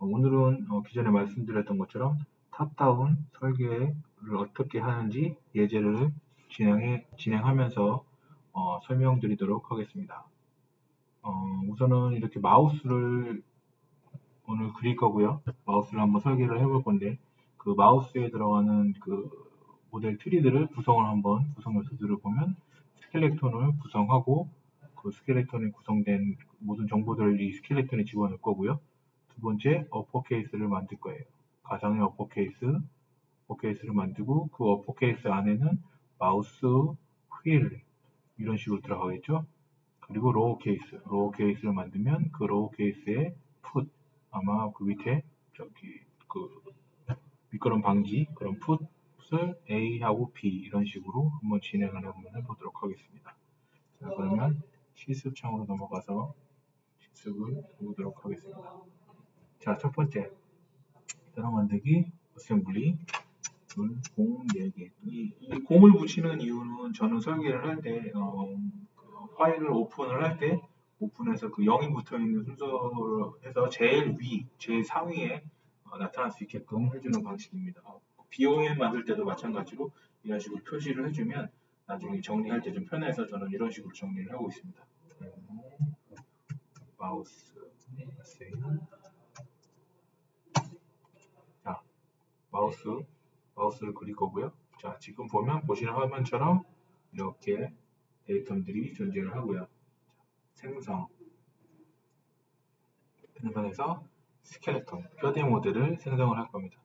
오늘은 기존에 말씀드렸던 것처럼 탑다운 설계를 어떻게 하는지 예제를 진행하면서 설명드리도록 하겠습니다. 우선은 이렇게 마우스를 오늘 그릴 거고요. 마우스를 한번 설계를 해볼 건데 그 마우스에 들어가는 그 모델 트리들을 구성 요소들을 보면 스켈레톤을 구성하고 그 스켈레톤에 구성된 모든 정보들을 이 스켈레톤에 집어넣을 거고요. 두 번째, 어퍼케이스를 만들 거예요. 가상의 어퍼케이스를 만들고 그 어퍼케이스 안에는 마우스, 휠 이런 식으로 들어가겠죠. 그리고 로우케이스를 만들면 그 로우케이스에 풋, 아마 그 밑에 저기 그 미끄럼 방지 그런 풋을 A하고 B 이런 식으로 한번 진행을 한번 해보도록 하겠습니다. 자, 그러면 실습 창으로 넘어가서 실습을 해보도록 하겠습니다. 자, 첫 번째, 따라 만들기, 어셈블리, 공 4개. 이 공을 붙이는 이유는 저는 설계를 할 때, 그 파일을 오픈을 할 때, 오픈해서 그 0이 붙어 있는 순서로 해서 제일 상위에 나타날 수 있게끔 해주는 방식입니다. BOM 만들 때도 마찬가지로 이런 식으로 표시를 해주면 나중에 정리할 때 좀 편해서 저는 이런 식으로 정리를 하고 있습니다. 마우스, 세이브. 자, 마우스를 그릴 거고요. 자, 지금 보시는 화면처럼 이렇게 데이터들이 존재를 하고요. 생성해서 스켈레톤, 뼈대 모델을 생성을 할 겁니다.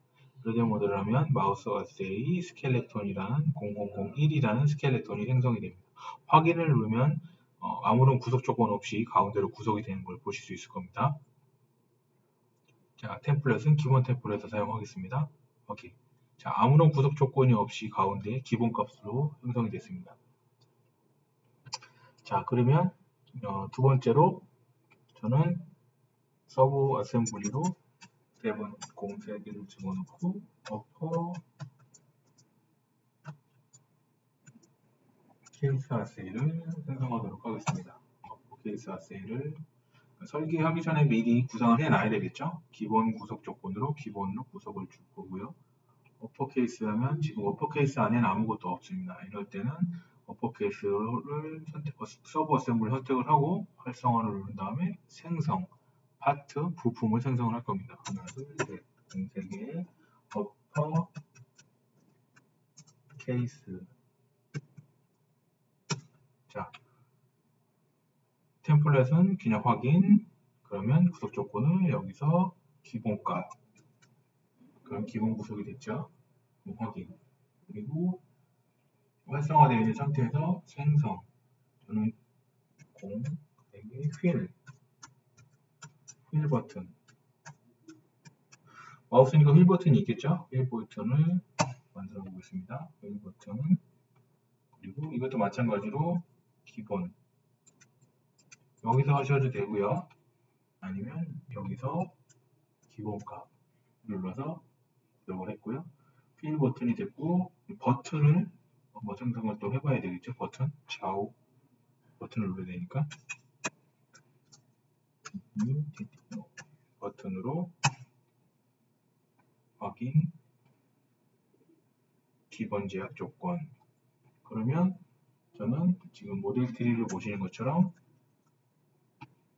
뼈대 모델을 하면 마우스 어세이 스켈레톤이라는 0001이라는 스켈레톤이 생성이 됩니다. 확인을 누르면 아무런 구속 조건 없이 가운데로 구속이 되는 걸 보실 수 있을 겁니다. 자, 템플릿은 기본 템플릿을 사용하겠습니다. 오케이. 자, 아무런 구속 조건이 없이 가운데 기본값으로 형성이 됐습니다. 자, 그러면 두 번째로 저는 서브 어셈블리로 3번 공 3개를 집어넣고 어퍼 케이스 아세이를 생성하도록 하겠습니다. 어퍼 케이스 아세이를 설계하기 전에 미리 구성을 해놔야 되겠죠? 기본 구속 조건으로 기본으로 구속을 줄 거고요. 어퍼케이스 하면 지금 어퍼케이스 안에는 아무것도 없습니다. 이럴 때는 어퍼케이스를 서브 어셈블리 선택을 하고 활성화를 누른 다음에 생성, 파트, 부품을 생성을 할 겁니다. 하나, 둘, 셋, 공색의 어퍼 케이스. 자, 템플릿은 그냥 확인. 그러면 구속 조건을 여기서 기본값. 그럼 기본 구속이 됐죠? 확인. 그리고 활성화되어 있는 상태에서 생성. 저는 공, 휠 버튼. 마우스니까 휠 버튼이 있겠죠? 휠 버튼을 만들어 보겠습니다. 휠 버튼. 그리고 이것도 마찬가지로 기본. 여기서 하셔도 되고요. 아니면 여기서 기본값 눌러서 구독을 했고요. 휠 버튼이 됐고 버튼을 생성을 또 해봐야 되겠죠? 버튼 좌우 버튼을 눌러야 되니까 버튼으로 확인 기본 제약 조건. 그러면 저는 지금 모델 트리를 보시는 것처럼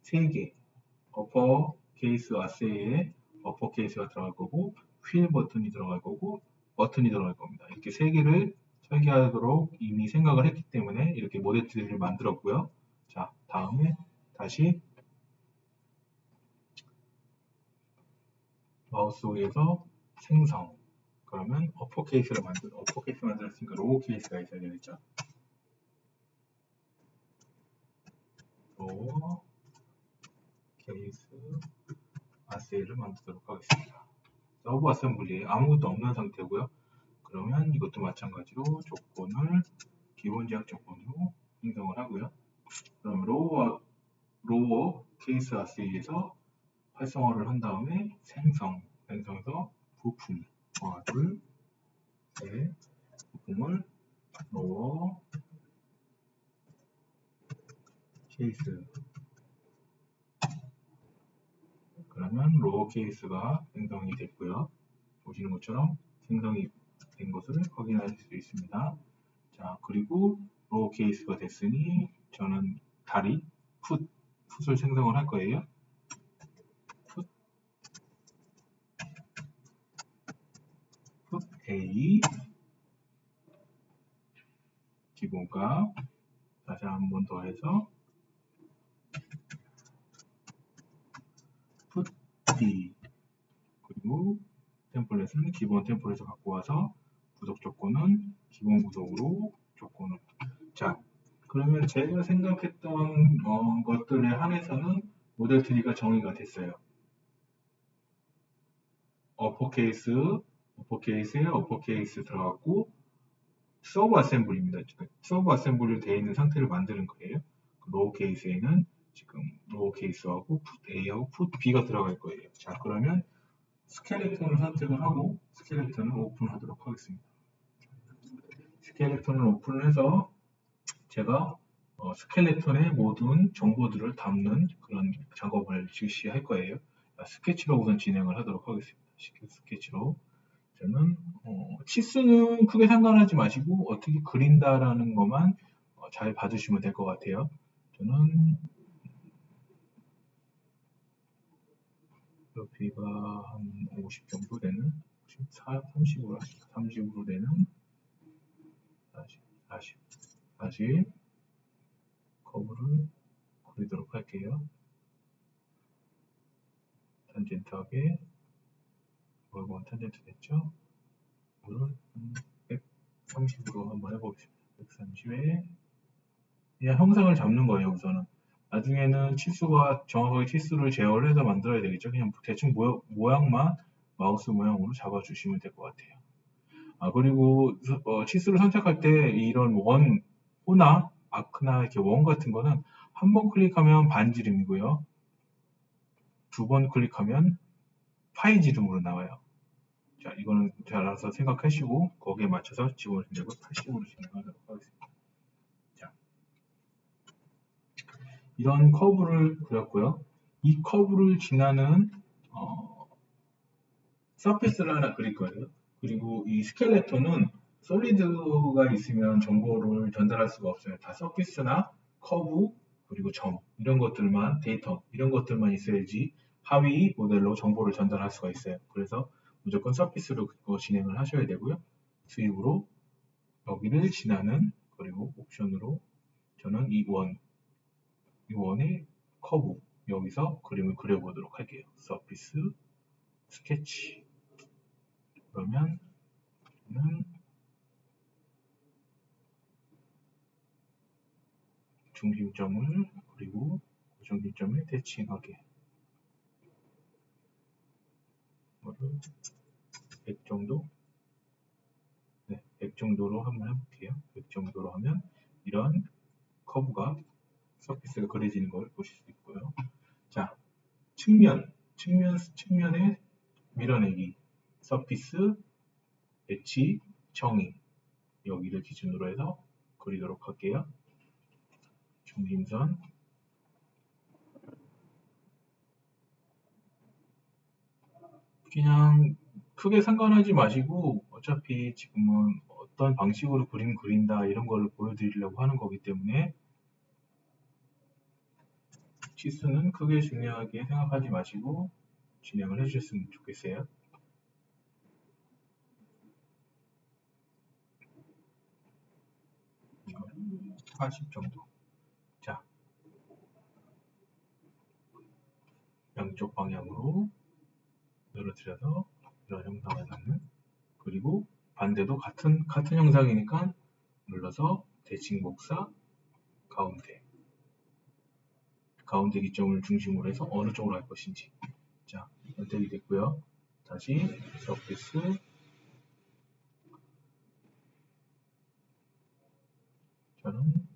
3개 어퍼 케이스 아세이에 어퍼 케이스가 들어갈 거고 휠 버튼이 들어갈 거고 버튼이 들어갈 겁니다. 이렇게 3개를 설계하도록 이미 생각을 했기 때문에 이렇게 모델 트리를 만들었고요. 자, 다음에 다시 마우스 위에서 생성. 그러면 어퍼 케이스 만들었으니까 로우 케이스가 있어야 되겠죠? 로우 케이스 아세이를 만들도록 하겠습니다. 서브 어셈블리에 아무것도 없는 상태고요. 그러면 이것도 마찬가지로 조건을 기본 제약 조건으로 생성을 하고요. 그럼 로우 케이스 아세이에서 활성화를 한 다음에 생성해서 부품 하나, 둘, 셋, 부품을 로우 케이스 그러면 로어 케이스가 생성이 됐고요. 보시는 것처럼 생성이 된 것을 확인하실 수 있습니다. 자, 그리고 로어 케이스가 됐으니 저는 다리, 풋을 생성을 할 거예요. 풋 A 기본값 다시 한 번 더 해서 풋 B 그리고 템플릿은 기본 템플릿을 갖고 와서 구독 조건은 기본 구독으로 조건을. 자, 그러면 제가 생각했던 것들에 한해서는 모델 트리가 정의가 됐어요. 어퍼케이스에 어퍼케이스 들어갔고 서브 어셈블리입니다. 서브 어셈블리로 되어 있는 상태를 만드는 거예요. 로우 케이스에는 지금 로우 케이스하고 풋 A하고 풋 B가 들어갈 거예요. 자, 그러면 스켈레톤을 선택을 하고 스켈레톤을 오픈하도록 하겠습니다. 스켈레톤을 오픈해서 제가 스켈레톤의 모든 정보들을 담는 그런 작업을 실시할 거예요. 스케치로 우선 진행을 하도록 하겠습니다. 스케치로 저는 치수는 크게 상관하지 마시고 어떻게 그린다라는 것만 잘 봐주시면 될 것 같아요. 저는 높이가 한 50 정도 되는 30으로 하시죠. 30으로 되는 40 커브를 그리도록 할게요. 탄젠트하게 월권 탄젠트 됐죠? 이거를 130으로 한번 해보겠습니다. 130에 그냥 형상을 잡는 거예요. 우선은 나중에는 치수가 정확하게 치수를 제어를 해서 만들어야 되겠죠. 그냥 대충 모양만 마우스 모양으로 잡아주시면 될 것 같아요. 그리고 치수를 선택할 때 이런 호나 아크나 이렇게 원 같은 거는 한 번 클릭하면 반지름이고요. 두 번 클릭하면 파이 지름으로 나와요. 자, 이거는 잘 알아서 생각하시고 거기에 맞춰서 지원을 내고 80으로 진행하도록 하겠습니다. 자, 이런 커브를 그렸고요. 이 커브를 지나는 서피스를 하나 그릴 거예요. 그리고 이 스켈레톤은 솔리드가 있으면 정보를 전달할 수가 없어요. 다 서피스나 커브 그리고 점 이런 것들만 데이터 이런 것들만 있어야지 하위 모델로 정보를 전달할 수가 있어요. 그래서 무조건 서피스로 그거 진행을 하셔야 되고요. 수입으로 여기를 지나는 그리고 옵션으로 저는 이 원의 커브 여기서 그림을 그려보도록 할게요. 서피스 스케치 그러면 중심점을 그리고 그 중심점에 대칭하게 100 정도? 네, 100 정도로 한번 해볼게요. 100 정도로 하면 이런 커브가 서피스가 그려지는 걸 보실 수 있고요. 자, 측면에 밀어내기 서피스 배치 정의 여기를 기준으로 해서 그리도록 할게요. 중심선 그냥 크게 상관하지 마시고 어차피 지금은 어떤 방식으로 그린다 이런 거를 보여드리려고 하는 거기 때문에 치수는 크게 중요하게 생각하지 마시고 진행을 해주셨으면 좋겠어요. 이거 80 정도. 자, 양쪽 방향으로 늘어뜨려서 이런 형상을 갖는 그리고 반대도 같은 형상이니까 눌러서 대칭 복사 가운데 기점을 중심으로 해서 어느 쪽으로 할 것인지 자 선택이 됐고요. 다시 서피스 저는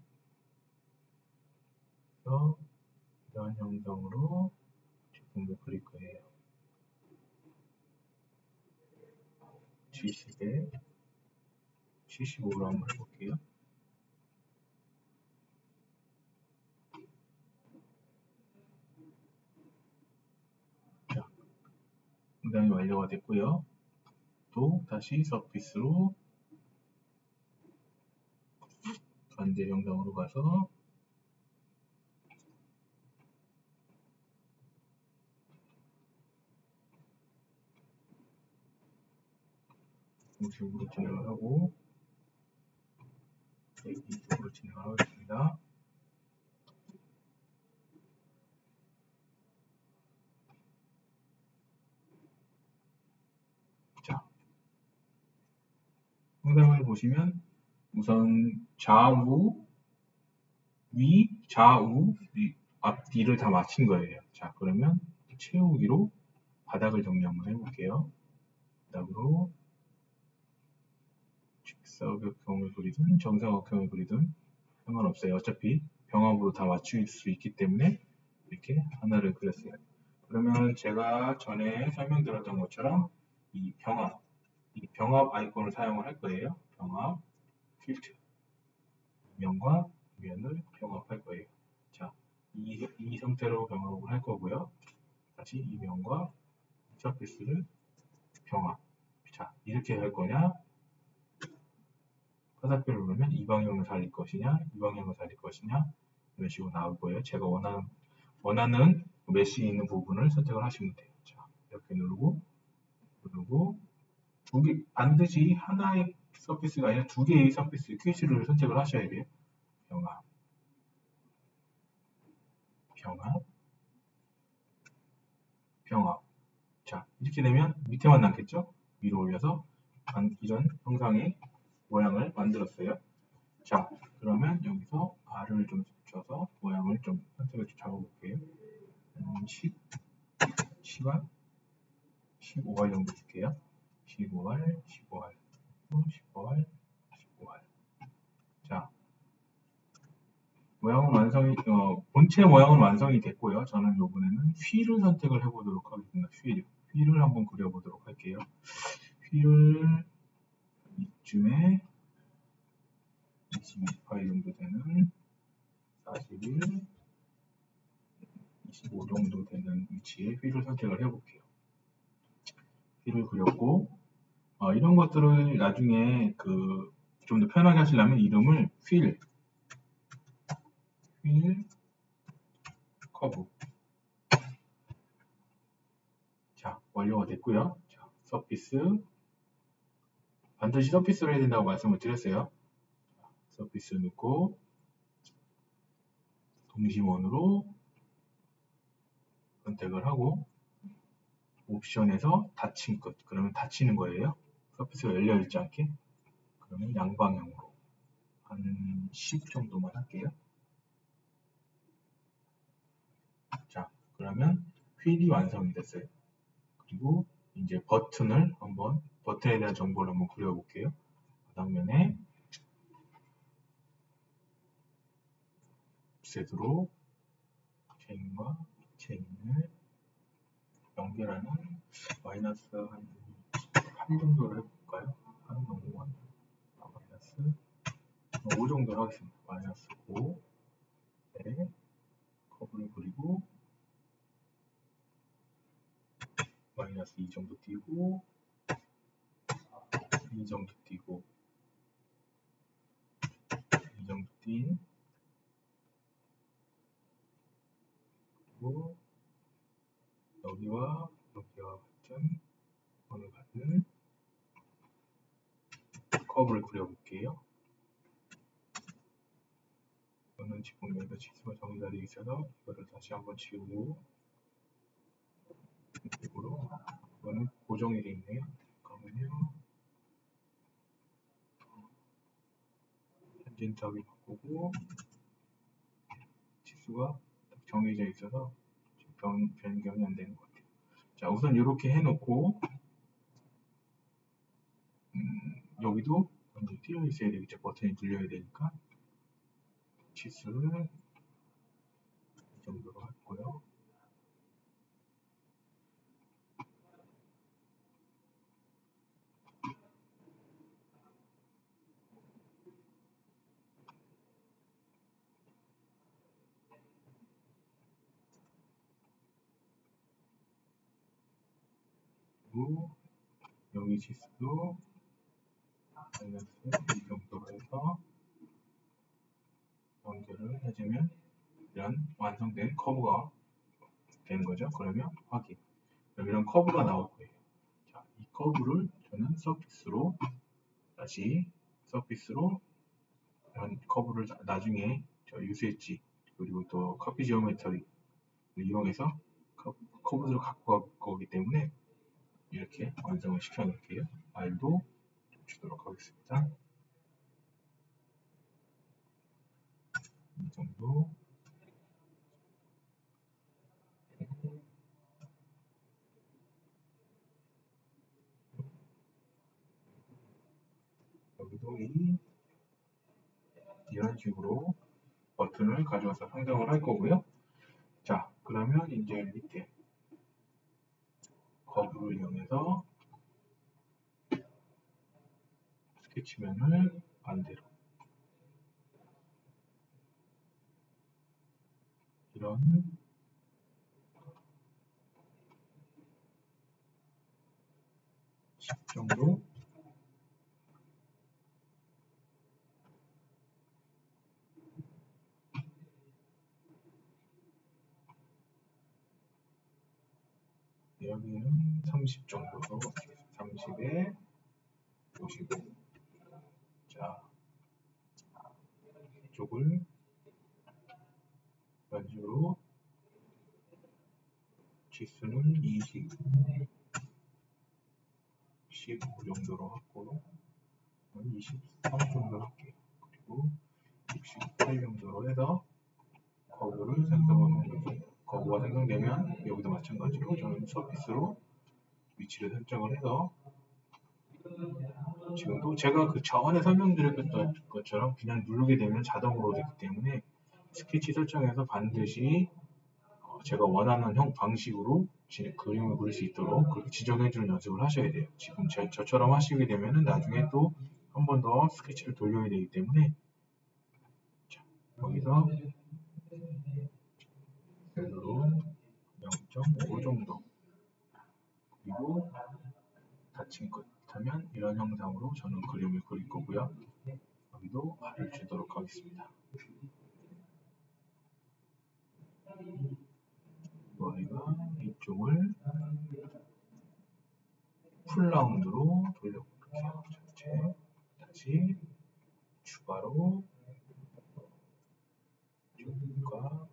이런 형상으로 제품을 그릴 거예요. 70에 75로 한번 해볼게요. 자, 상당히 완료가 됐고요. 또 다시 서피스로 반대 영상으로 가서 이쪽으로 진행을 하고 이쪽으로 진행을 하겠습니다. 자, 상단을 보시면 우선 좌우, 위, 좌우, 앞뒤를 다 맞춘 거예요. 자, 그러면 채우기로 바닥을 정리 한번 해볼게요. 바닥으로 직사각형을 그리든 정사각형을 그리든 상관없어요. 어차피 병합으로 다 맞출 수 있기 때문에 이렇게 하나를 그렸어요. 그러면 제가 전에 설명드렸던 것처럼 이 병합 아이콘을 사용을 할 거예요. 병합 필트, 면과 면을 병합할 거예요. 자, 이 상태로 병합을 할 거고요. 다시 이 면과 서피스를 병합. 자, 이렇게 할 거냐? 화살표를 누르면 이 방향을 살릴 것이냐, 이 방향을 살릴 것이냐, 이런 식으로 나올 거예요. 제가 원하는 메쉬 있는 부분을 선택을 하시면 돼요. 자, 이렇게 누르고, 반드시 하나의 서피스가 아니라 두 개의 서피스 퀴즈를 선택을 하셔야 돼요. 병합, 병합, 병합. 자, 이렇게 되면 밑에만 남겠죠? 위로 올려서 이전 형상의 모양을 만들었어요. 자, 그러면 여기서 R을 좀 붙여서 모양을 좀 선택을 좀 잡아볼게요. 10R, 15R 정도 줄게요. 15R, 15R, 15R, 15R. 자, 본체 모양은 완성이 됐고요. 저는 이번에는 휠을 선택을 해보도록 하겠습니다. 휠을 한번 그려보도록 할게요. 휠을 이쯤에 22파이 정도 되는 41, 25 정도 되는 위치에 휠을 선택을 해볼게요. 휠을 그렸고, 이런 것들을 나중에 좀 더 편하게 하시려면 이름을 휠 커브. 자, 완료가 됐고요. 자, 서피스. 반드시 서피스를 해야 된다고 말씀을 드렸어요. 서피스 넣고, 동심원으로 선택을 하고, 옵션에서 닫힌 끝. 그러면 닫히는 거예요. 서피스가 열려있지 않게. 그러면 양방향으로 한 10 정도만 할게요. 자, 그러면 휠이 완성이 됐어요. 그리고 이제 버튼에 대한 정보를 한번 그려볼게요. 바닥면에 옵셋으로 체인과 체인을 연결하는 마이너스 한 8 정도를 해볼까요? 8 정도만. 마이너스 5 정도로 하겠습니다. 마이너스 5. 네. 커브를 그리고 마이너스 2 정도 띄고 2 정도 띄고 2 정도 띈 그리고 여기와 같은 선을 갖는 커브를 그려볼게요. 이거는 지금 여기다 치수가 정리가 되어 있어서 이거를 다시 한번 지우고 이쪽으로 이거는 고정이 되어 있네요. 잠깐만요. 현진tak을 바꾸고 치수가 정해져 있어서 변경이 안 되는 것 같아요. 자, 우선 이렇게 해놓고 여기도 띄어 있어야 되겠죠. 버튼이 눌려야 되니까 치수를 이 정도로 했고요. 그리고 여기 지수도 마이너스 이 정도로 해서 연결을 해주면 이런 완성된 커브가 되는 거죠. 그러면 확인. 그럼 이런 커브가 나올 거예요. 자, 이 커브를 저는 서피스로 다시 서피스로 이런 커브를 나중에 저 USG 그리고 또 커피 지오메트리 이용해서 커브를 갖고 갈 거기 때문에 이렇게 완성을 시켜 놓을게요. 파일도 주도록 하겠습니다. 이 정도. 여기도 이런 식으로 버튼을 가져와서 상정을 할 거고요. 자, 그러면 이제 밑에 커브를 이용해서 스케치면을 반대로 이런 정도 여기는 30 정도로 30에 55. 자, 이쪽을 이런 식으로 지수는 20, 15 정도로 하고 23 정도로 할게요. 그리고 68 정도로 해서 커브를 생성하는 거죠. 커브가 생성되면 여기도 마찬가지로 저는 서피스로 위치를 설정을 해서 지금도 제가 그 저번에 설명드렸던 것처럼 그냥 누르게 되면 자동으로 되기 때문에 스케치 설정에서 반드시 제가 원하는 방식으로 그림을 그릴 수 있도록 그렇게 지정해 주는 연습을 하셔야 돼요. 지금 저처럼 하시게 되면 나중에 또 한 번 더 스케치를 돌려야 되기 때문에 자, 여기서 셀로 0.5 정도 그리고 닫힌 것 하면 이런 형상으로 저는 그림을 그릴 거고요. 여기도 알을 주도록 하겠습니다. Y가 이쪽을 풀라운드로 돌려볼게요. 전체 다시 추가로 이쪽과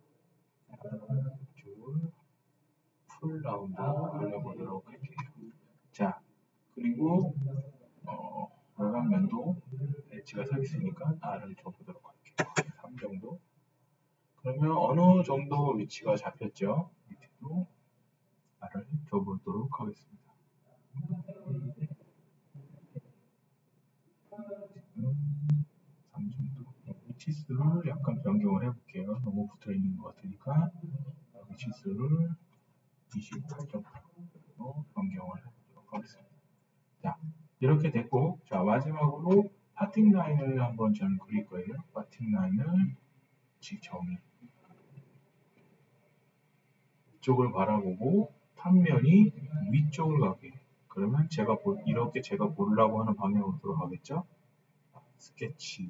이쪽을 풀라운드로 돌려보도록 할게요. 자, 그리고 외곽면도 엣지가 서 있으니까 R을 줘보도록 할게요. 3 정도. 그러면 어느 정도 위치가 잡혔죠? 밑에도 R을 줘보도록 하겠습니다. 3 정도. 위치수를 약간 변경을 해볼게요. 너무 붙어 있는 것 같으니까 위치수를 28 정도로 변경을 해보도록 하겠습니다. 자, 이렇게 됐고, 자, 마지막으로 파팅 라인을 한번 저는 그릴 거예요. 파팅 라인을 정의. 이쪽을 바라보고 탑면이 위쪽을 가게. 그러면 이렇게 제가 보려고 하는 방향으로 들어가겠죠? 스케치.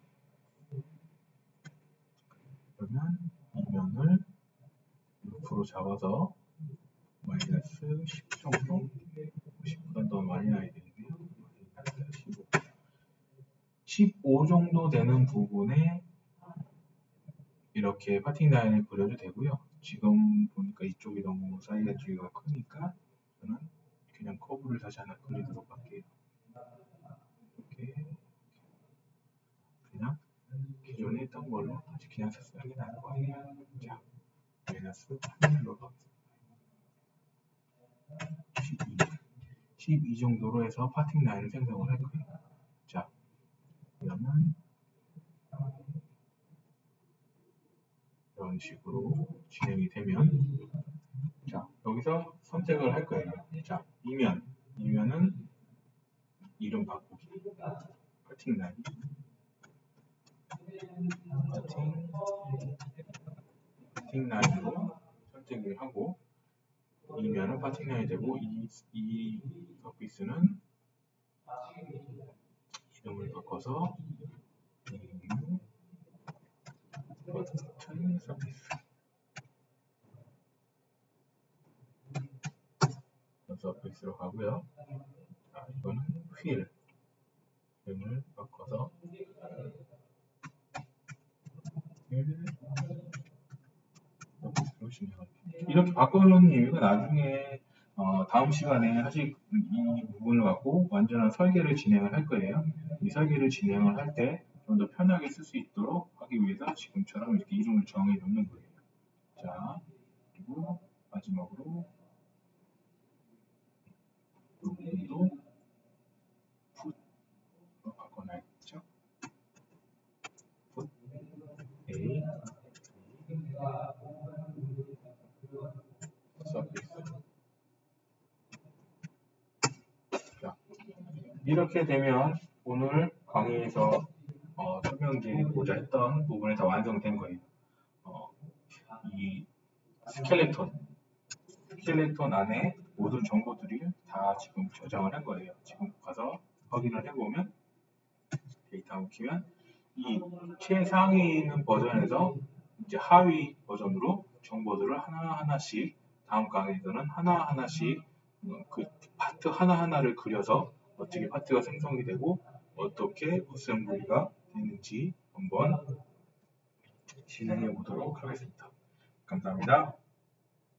그러면 이 면을 루프로 잡아서 마이너스 10 정도? 10보다 더 많이 나야 되겠네요. 마이너스 15. 15 정도 되는 부분에 이렇게 파팅 라인을 그려도 되고요. 지금 보니까 이쪽이 너무 사이드 길이가 크니까 저는 그냥 커브를 다시 하나 그리도록 할게요. 이렇게 그냥 기존에 했던 걸로 다시 그냥 쓰는 게 나을 것 같아요. 자, 마이너스 8로 가겠습니다. 12 정도로 해서 파팅 라인을 생성을 할 거예요. 자, 그러면 이런 식으로 진행이 되면 자, 여기서 선택을 할 거예요. 자, 이면은 이름 바꾸기 파팅 라인 파팅 라인으로 선택을 하고 이 면은 파팅량이 되고 이 서피스는 이름을 바꿔서 버튼 서피스 서피스로 가고요. 자, 이거는 휠 이름을 바꿔서 이렇게 바꿔놓은 이유가 나중에 다음 시간에 사실 이 부분을 갖고 완전한 설계를 진행을 할 거예요. 이 설계를 진행을 할 때 좀 더 편하게 쓸 수 있도록 하기 위해서 지금처럼 이렇게 이름을 정해 놓는 거예요. 자, 그리고 마지막으로 이 부분도 풋으로 바꿔놔야겠죠. 풋 A 서피스. 자, 이렇게 되면 오늘 강의에서 설명드리고자 했던 부분이 다 완성된 거예요. 이 스켈레톤 안에 모든 정보들이 다 지금 저장을 한 거예요. 지금 가서 확인을 해보면 데이터 키면 이 최상위에 있는 버전에서 이제 하위 버전으로 정보들을 하나하나씩 다음 강의에서는 하나하나씩 그 파트 하나하나를 그려서 어떻게 파트가 생성이 되고 어떻게 어셈블리가 되는지 한번 진행해 보도록 하겠습니다. 감사합니다.